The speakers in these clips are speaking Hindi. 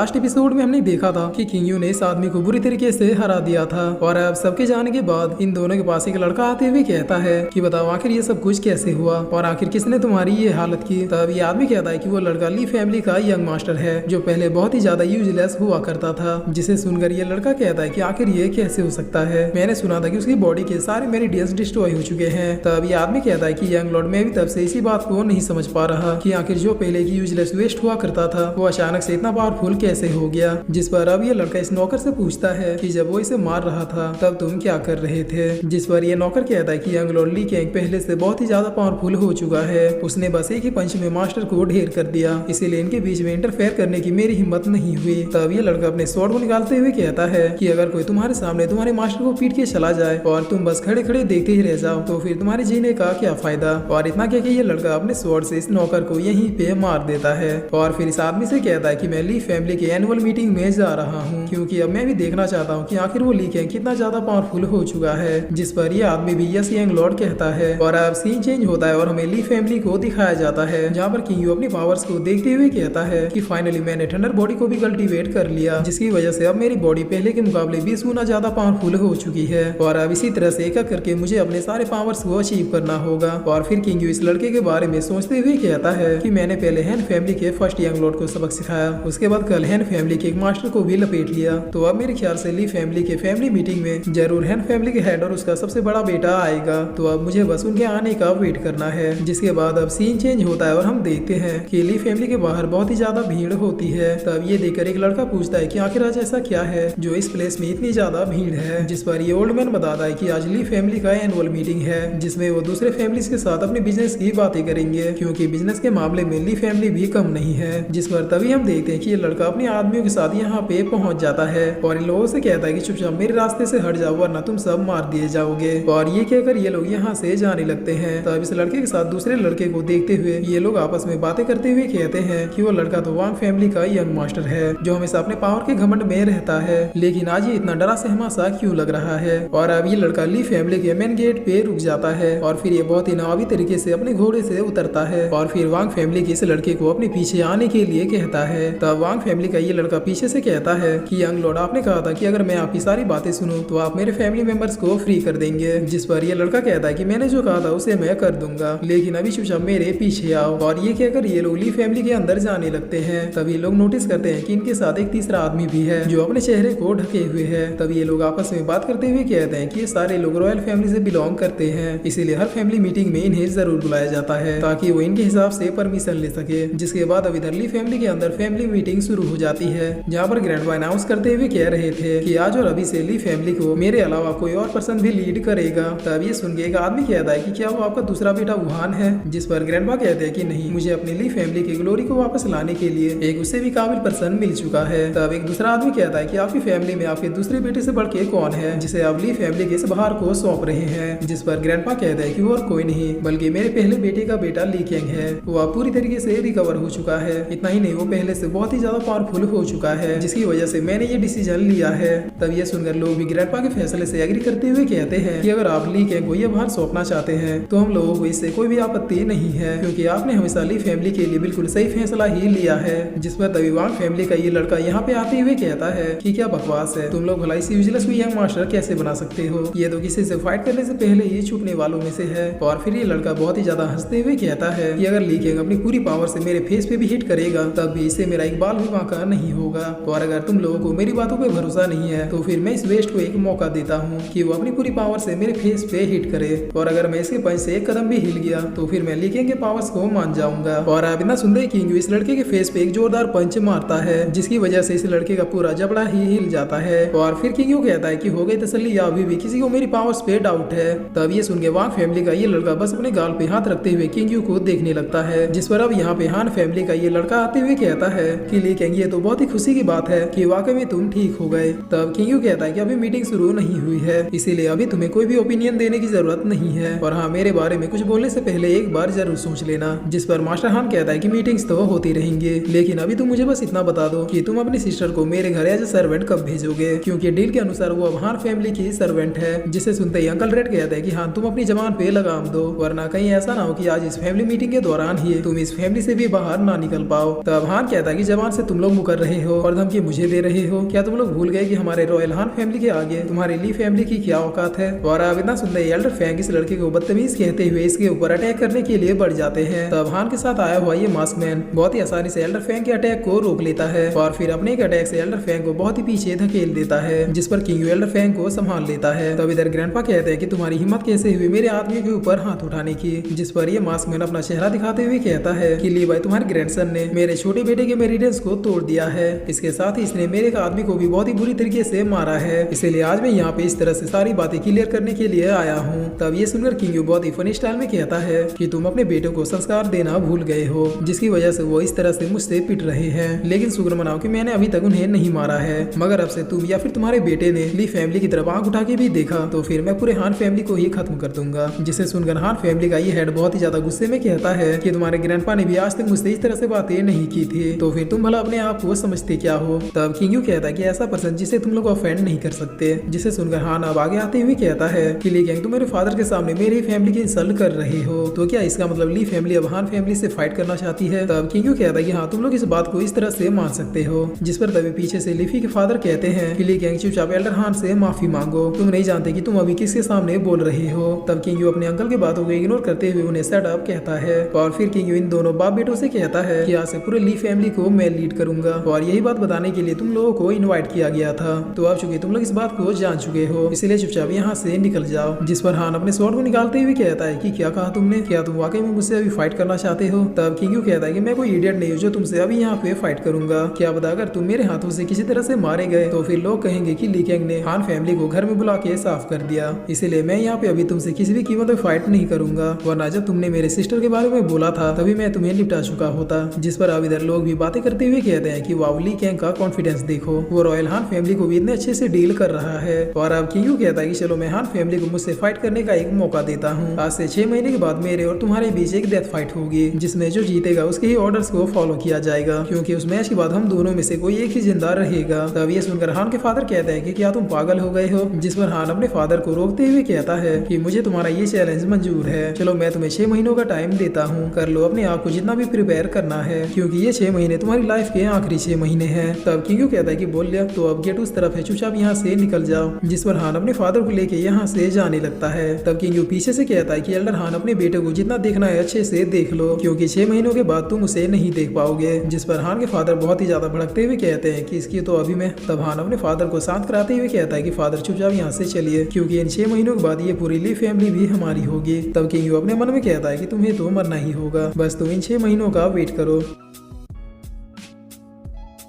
लास्ट एपिसोड में हमने देखा था कि किंगयू ने इस आदमी को बुरी तरीके से हरा दिया था और अब सबके जाने के बाद इन दोनों के पास एक लड़का आते हुए कहता है कि बताओ आखिर ये सब कुछ कैसे हुआ और आखिर किसने तुम्हारी ये हालत की। तब ये आदमी कहता है कि वो लड़का ली फैमिली का यंग मास्टर है जो पहले बहुत ही ज्यादा यूजलेस हुआ करता था, जिसे सुनकर ये लड़का कहता है कि आखिर ये कैसे हो सकता है। मैंने सुना था कि उसकी बॉडी के सारे मेरिडियंस डिस्ट्रॉय हो चुके हैं। तब ये आदमी कहता है कि यंग लॉर्ड में भी तब से इसी बात को नहीं समझ पा रहा कि आखिर जो पहले की यूजलेस वेस्ट हुआ करता था वो अचानक से इतना पावरफुल कैसे हो गया। जिस पर अब ये लड़का इस नौकर से पूछता है कि जब वो इसे मार रहा था तब तुम क्या कर रहे थे। जिस पर ये नौकर कहता है कि यंग लॉर्ड ली कैंग पहले से बहुत ही ज्यादा पावरफुल हो चुका है, उसने बस एक ही पंच में मास्टर को ढेर कर दिया, इसीलिए इनके बीच में इंटरफेयर करने की मेरी हिम्मत नहीं हुई। तब ये लड़का अपने स्वॉर्ड को निकालते हुए कहता है कि अगर कोई तुम्हारे सामने तुम्हारे मास्टर को पीट के चला जाए और तुम बस खड़े खड़े देखते ही रह जाओ तो फिर तुम्हारे जीने का क्या फायदा। और इतना कह के ये लड़का अपने स्वॉर्ड से इस नौकर को यहीं पे मार देता है और फिर इस आदमी से कहता है कि मैं ली फैमिली के एनुअल मीटिंग में जा रहा हूँ क्योंकि अब मैं भी देखना चाहता हूँ कि आखिर वो ली कैंग कितना ज्यादा पावरफुल हो चुका है। जिस पर ये आदमी भी यस यंग लॉर्ड कहता है और अब सीन चेंज होता है और हमें ली फैमिली को दिखाया जाता है जहाँ पर किंगयू अपनी पावर्स को देखते हुए कहता है कि फाइनली मैंने थंडर बॉडी को भी कल्टीवेट कर लिया, जिसकी वजह से अब मेरी बॉडी पहले के मुकाबले 20 गुना ज्यादा पावरफुल हो चुकी है और अब इसी तरह से एक एक करके मुझे अपने सारे पावर्स को अचीव करना होगा। और फिर किंगयू इस लड़के के बारे में सोचते हुए कहता है कि मैंने पहले हैन फैमिली के फर्स्ट यंग लॉर्ड को सबक सिखाया, उसके बाद कल हैन फैमिली के एक मास्टर को भी लपेट लिया, तो अब मेरे ख्याल से ली फैमिली के फैमिली मीटिंग में जरूर हैन फैमिली के हेड और उसका सबसे बड़ा बेटा आएगा, तो अब मुझे बस उनके आने का वेट करना है। जिसके बाद अब सीन चेंज होता है और हम देखते हैं कि ली फैमिली के बाहर बहुत ही ज्यादा भीड़ होती है। तब ये देखकर एक लड़का पूछता है कि आखिर आज ऐसा क्या है जो इस प्लेस में इतनी ज्यादा भीड़ है। जिस पर ये ओल्ड मैन बताता है कि आज ली फैमिली का एनुअल मीटिंग है जिसमें वो दूसरे फैमिलीज के साथ अपने बिजनेस की बातें करेंगे क्योंकि बिजनेस के मामले में ली फैमिली भी कम नहीं है। जिस पर तभी हम देखते हैं कि ये लड़का अपने आदमियों के साथ यहाँ पे पहुंच जाता है और इन लोगों से कहता है कि चुपचाप मेरे रास्ते से हट जाओ वरना तुम सब मार दिए जाओगे। और ये कहकर ये लोग यहाँ से जाने लगते हैं। तब इस लड़के के साथ दूसरे लड़के को देखते हुए ये लोग आपस में बातें करते हुए कहते हैं कि वो लड़का तो वांग फैमिली का यंग मास्टर है जो हमेशा अपने पावर के घमंड में रहता है, लेकिन आज ये इतना डरा सहमा सा क्यों लग रहा है। और अब ये लड़का ली फैमिली के मेन गेट पे रुक जाता है और फिर ये बहुत ही नवाबी तरीके से अपने घोड़े से उतरता है और फिर वांग फैमिली के इस लड़के को अपने पीछे आने के लिए कहता है। तब वांग फैमिली का ये लड़का पीछे से कहता है कि यंग लॉर्ड आपने कहा था कि अगर मैं आपकी सारी बातें सुनूं तो आप मेरे फैमिली मेंबर्स को फ्री कर देंगे। जिस पर ये लड़का कहता है कि मैंने जो कहा था उसे मैं कर दूंगा, लेकिन अभी चुपचाप मेरे पीछे आओ। और ये कहकर ये लोग ली फैमिली के अंदर जाने लगते हैं। तभी लोग नोटिस करते हैं कि इनके साथ एक तीसरा आदमी भी है जो अपने चेहरे को ढके हुए है। तब ये लोग आपस में बात करते हुए कहते हैं कि ये सारे लोग रॉयल फैमिली से बिलोंग करते हैं, इसीलिए हर फैमिली मीटिंग में इन्हें जरूर बुलाया जाता है ताकि वो इनके हिसाब से परमिशन ले सके। जिसके बाद अब इधर ली फैमिली के अंदर फैमिली मीटिंग शुरू हो जाती है जहाँ पर ग्रैंडपा अनाउंस करते हुए कह रहे थे कि आज और अभी से ली फैमिली को मेरे अलावा कोई और पर्सन भी लीड करेगा। तब ये सुन के एक आदमी कहता है कि क्या वो आपका दूसरा बेटा वुहान है। जिस पर ग्रैंडपा कहते हैं कि नहीं, मुझे अपनी ली फैमिली की ग्लोरी को वापस लाने के लिए एक उससे भी काबिल पर्सन मिल चुका है। तब एक दूसरा आदमी कहता है कि आपकी फैमिली में आपके दूसरे बेटे से बढ़ के कौन है जिसे आप ली फैमिली के इस भार को सौंप रहे हैं। जिस पर ग्रैंडपा कहता है कि वो और कोई नहीं बल्कि मेरे पहले बेटे का बेटा ली कैंग है, वो अब पूरी तरीके से रिकवर हो चुका है। इतना ही नहीं, वो पहले से बहुत ही ज्यादा पावरफुल हो चुका है जिसकी वजह से मैंने ये डिसीजन लिया है। तब ये सुनकर लोग भी ग्रैंडपा के फैसले से एग्री करते हुए कहते हैं कि अगर आप ली कैंग को ये भार सौंपना चाहते हैं तो हम लोगों को इससे कोई भी आपत्ति नहीं है क्योंकि आपने हमेशा ली फैमिली के लिए बिल्कुल सही फैसला ही लिया है। जिस पर तभी वांग फैमिली का ये लड़का यहाँ पे आते हुए कहता है कि क्या बकवास है, तुम लोग भलाई से यूजलेस को यंग मास्टर कैसे बना सकते हो, ये तो किसी से फाइट करने से पहले ही छुपने वालों में से है। और फिर ये लड़का बहुत ही ज्यादा हंसते हुए कहता है कि अगर ली कैंग अपनी पूरी पावर से मेरे फेस पे भी हिट करेगा तब भी इससे मेरा एक बाल भी बांका नहीं होगा। और अगर तुम लोगों को मेरी बातों पे भरोसा नहीं है तो फिर मैं इस वेस्ट को एक मौका देता हूँ कि वो अपनी पूरी पावर से मेरे फेस पे हिट करे, और अगर मैं इसके पंच से एक कदम भी हिल गया तो फिर मैं ली कैंग के पावर्स को मान जाऊंगा। और अब इतना सुनते किंगयू इस लड़के के फेस पे एक जोरदार पंच मारता है जिसकी वजह से इस लड़के का पूरा जबड़ा ही हिल जाता है। और फिर किंगयू कहता है कि हो गई तसल्ली या अभी भी किसी को मेरी पावर्स पे डाउट है। तब ये सुन के वांग फैमिली का ये लड़का बस अपने गाल पे हाथ रखते हुए किंगयू को देखने लगता है। जिस पर अब यहाँ पे हान फैमिली का ये लड़का आते हुए कहता है कि ली कैंग ये तो बहुत ही खुशी की बात है कि वाकई में तुम ठीक हो गए। तब किंगयू कहता है कि अभी मीटिंग शुरू नहीं हुई है इसीलिए अभी तुम्हें कोई भी ओपिनियन देने की जरूरत नहीं है, और हाँ मेरे बारे में कुछ बोलने से पहले एक बार जरूर सोच लेना। जिस पर मास्टर हान कहता है कि मीटिंग्स तो होती रहेंगी लेकिन अभी तुम मुझे बस इतना बता दो कि तुम अपनी सिस्टर को मेरे घर एज ए सर्वेंट कब भेजोगे, क्योंकि डील के अनुसार वो अब हान फैमिली की सर्वेंट है। जिसे सुनते ही अंकल रेड कहता है कि हाँ तुम अपनी जबान पे लगाम दो वरना कहीं ऐसा ना हो कि आज इस फैमिली मीटिंग के दौरान ही तुम इस फैमिली से भी बाहर ना निकल पाओ। तब हान कहता है कि जबान से तुम लोग लोग मुकर रहे हो और धमकी मुझे दे रहे हो? क्या तुम लोग भूल गए कि हमारे रॉयल हान फैमिली के आगे तुम्हारी ली फैमिली की क्या औकात है? और अब इतना सुनते ही एल्डर फैंग इस लड़के को बदतमीज कहते हुए इसके ऊपर अटैक करने के लिए बढ़ जाते हैं। तब हान के साथ आया हुआ ये मास्कमैन बहुत ही आसानी से एल्डर फैंग के अटैक को रोक लेता है और फिर अपने एक अटैक से एल्डर फैंग को बहुत ही पीछे धकेल देता है, जिस पर किंग एल्डर फैंग को संभाल लेता है। तब इधर ग्रैंडपा कहते हैं कि तुम्हारी हिम्मत कैसे हुई मेरे आदमी के ऊपर हाथ उठाने की, जिस पर ये मास्कमैन अपना चेहरा दिखाते हुए कहता है कि ली भाई तुम्हारे ग्रैंडसन ने मेरे छोटे बेटे के मेरिडेंस को तोड़ दिया है, इसके साथ ही इसने मेरे आदमी को भी बहुत ही बुरी तरीके से मारा है, इसीलिए आज मैं यहाँ पे इस तरह से सारी बातें क्लियर करने के लिए आया हूँ। तब ये सुनकर किंग बहुत ही फनी स्टाइल में कहता है कि तुम अपने बेटे को संस्कार देना भूल गए हो, जिसकी वजह से वो इस तरह से मुझसे पिट रहे हैं, लेकिन शुक्र मनाओ कि मैंने अभी तक उन्हें नहीं मारा है, मगर अब से तुम या फिर तुम्हारे बेटे ने ली फैमिली की तरफ आंख उठा के भी देखा तो फिर मैं पूरे हान फैमिली को ही खत्म कर दूंगा। जिसे सुनकर हान फैमिली का ये हेड बहुत ही ज्यादा गुस्से में कहता है कि तुम्हारे ग्रैंडपा ने भी आज तक मुझसे इस तरह से बातें नहीं की थी, तो फिर तुम भला अपने आप को समझते क्या हो? तब किंग कहता है कि ऐसा पर्सन जिसे तुम लोग ऑफेंड नहीं कर सकते। जिसे सुनकर हान अब आगे आते हुए कहता है कि ली गैंग तुम मेरे फादर के सामने मेरी फैमिली की इंसल्ट कर रहे हो, तो क्या इसका मतलब ली फैमिली अब हान फैमिली से फाइट करना चाहती है? तब किंग कहता है कि हाँ तुम लोग इस बात को इस तरह से मान सकते हो, जिस पर तभी पीछे से लिफी के फादर कहते हैं कि ली गैंग चुपचाप एल्डर हान से माफी मांगो, तुम नहीं जानते कि तुम अभी किसके सामने बोल रहे हो। तब किंग अपने अंकल की बातों को इग्नोर करते हुए उन्हें सेट अप कहता है और फिर किंग इन दोनों बाप बेटों से कहता है कि आज से पूरे ली फैमिली को मैं लीड करूंगा और यही बात बताने के लिए तुम लोगों को इनवाइट किया गया था, तो अब चूंकि तुम लोग इस बात को जान चुके हो इसलिए चुपचाप यहाँ से निकल जाओ। जिस पर हान अपने स्वॉर्ड को निकालते हुए कहता है कि क्या कहा तुमने, क्या तुम वाकई में मुझसे अभी फाइट करना चाहते हो? तब किंग कहता है कि मैं कोई इडियट नहीं हूँ जो तुमसे अभी यहाँ पे फाइट करूंगा, क्या बता अगर तुम मेरे हाथों से किसी तरह से मारे गए तो फिर लोग कहेंगे कि ली गैंग ने हान फैमिली को घर में बुला के साफ कर दिया, इसीलिए मैं यहाँ पे अभी तुमसे किसी भी कीमत पे फाइट नहीं करूंगा, वरना जब तुमने मेरे सिस्टर के बारे में बोला था तभी मैं तुम्हें निपटा चुका होता। जिस पर अब इधर लोग भी बातें करते हुए कहते हैं कि वाव ली गैंग का कॉन्फिडेंस देखो, वो रॉयल हान फैमिली को भी इतने अच्छे से डील कर रहा है। और अब किंग कहता है कि चलो मैं हान फैमिली को मुझसे फाइट करने का एक मौका देता हूँ, आज से 6 महीने के बाद मेरे और तुम्हारे बीच एक डेथ फाइट होगी, जिसमें जो जीतेगा उसके ही ऑर्डर्स को फॉलो किया जाएगा, क्योंकि उस मैच के बाद हम दोनों में से कोई एक ही जिंदा रहेगा। तब ये सुनकर हान के फादर कहते हैं कि क्या तुम पागल हो गए हो? जिस पर हान अपने फादर को रोकते हुए कहता है कि मुझे तुम्हारा ये चैलेंज मंजूर है, चलो मैं तुम्हें 6 महीनों का टाइम देता हूँ, कर लो अपने आप को जितना भी प्रिपेयर करना है, क्योंकि ये 6 महीने तुम्हारी लाइफ के आखिरी 6 महीने हैं। तब किंग कहता है कि बोल लिया तो अब गेट उस तरफ है, चुपचाप यहाँ से निकल जाओ। जिस पर हान अपने फादर को लेके यहाँ से जाने लगता है। तब किंग पीछे से कहता है कि एल्डर हान अपने बेटे को जितना देखना है अच्छे से देख लो, क्योंकि 6 महीनों के बाद तुम उसे नहीं देख पाओगे। जिस पर हान के फादर बहुत ही ज्यादा भड़कते हुए कहते हैं कि इसकी तो अभी मैं। तब हान अपने फादर को शांत कराते हुए कहता है कि फादर चुपचाप यहाँ से चलिए, क्योंकि इन 6 महीनों के बाद ये पूरी ली फैमिली भी हमारी होगी। तब किंग अपने मन में कहता है कि तुम्हें तो मरना ही होगा, बस तुम इन 6 महीनों का वेट करो।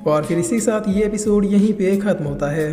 और फिर इसी के साथ ये एपिसोड यहीं पे खत्म होता है।